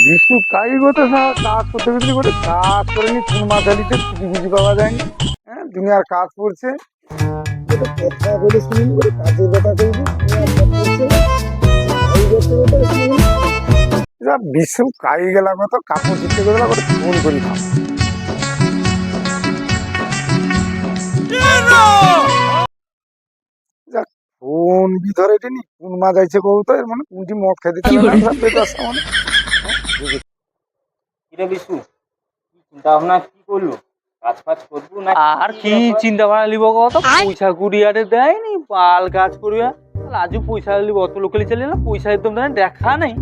বিশু কাজ করতে কাজ করতে করতে কাজ করে নি কোন মাথালিতে ছুটি বুঝি পাওয়া যায়নি। হ্যাঁ, দুনিয়ার কাজ পড়ছে, কথা বলে শুনিনি বলে কাজের কথা করবি। বিশু কাজ গেলা কত কাপড় ধুতে গেলা কত ফোন করি না। ফোন বি ধরে নি কোন মা যাইছে কৌ তো এর মানে কোনটি মদ খেতে মানে কিরে বিশু, চিন্তা ভাবনা কি করলো? কাজ ফাজ করবো না আর কি চিন্তা ভাবনা লিব কত পয়সা কুড়ি আরে দেয়নি পাল কাজ করবে আজও পয়সা লিব অত লোকালি চলে এলাম পয়সা একদম দেয় দেখা নেই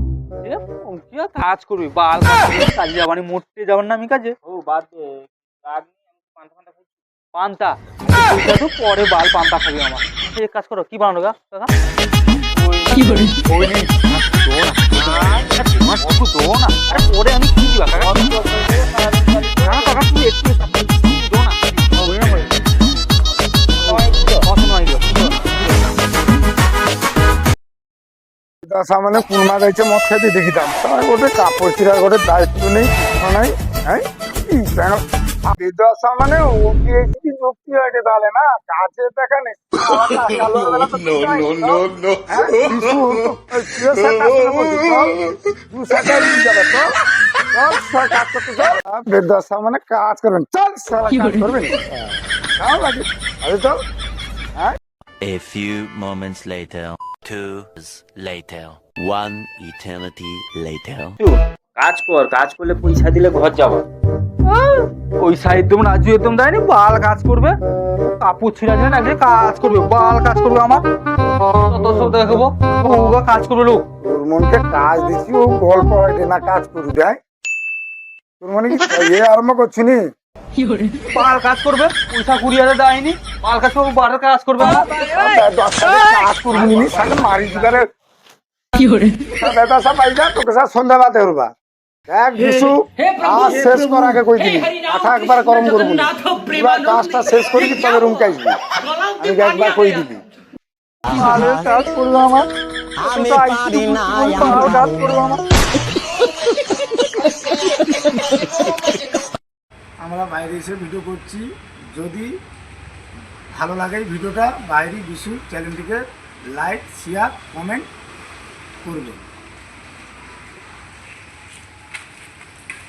ঠিক আছে কি আর কাজ করবি বাল কাজে যাবানি মরতে যাবার না আমি কাজে ও বাদ দে, কাজ নেই, আমি পান্তা ফান্তা খাইছি। পান্তা পয়সা তো পরে বাল পান্তা খাবি আমার এক কাজ করো কি বানানো গা কাকা কি করে ওই নি দো না আরে পরে আমি কি দিবা কাকা না কাকা তুই একটু দো না মানে কোন মা যাইছে মদ খাইতে দেখিতাম তার গোটে কাপড় চিরার গোটে দায়িত্ব নেই নাই। হ্যাঁ বিদশা মানে ওকে যুক্তি হয়েছে তাহলে না কাজে দেখা নেই বেদশা মানে কাজ করবেন চল কাজ করবেন চল। A few moments later, 2 hours later, 1 eternity later. কাজ কর, কাজ করলে পয়সা দিলে ঘর যাবো। পয়সা একদম রাজু একদম দেয়নি বাল কাজ করবে কাপড় ছিঁড়া নিয়ে নাকি কাজ করবে বাল কাজ করবে আমার তত সব দেখবো ও কাজ করবে লোক তোর মনকে কাজ দিচ্ছি ও গল্প হয় না কাজ করু দেয় তোর মনে কি আরম্ভ করছি নি বাল কাজ করবে পয়সা কুড়ি হাজার দেয়নি বাল কাজ করবে বারের কাজ করবে না কাজ করবি নি সাথে মারি দিবারে কি করে বেদাসা পাইজা তোকে সাথে সন্ধ্যা বাতে হরবা এক বিশু কাজ শেষ করার আগে কই দিবি মাথা একবার গরম করবো না কাজটা শেষ করি তবে রুম কাইবি আমি একবার কই দিবি কাজ করবো আমার আমি পারি না কাজ করবো আমার আমরা বাইরে এসে ভিডিও করছি যদি ভালো লাগে ভিডিওটা বাইরে বিশু চ্যানেলটিকে লাইক শেয়ার কমেন্ট করবেন।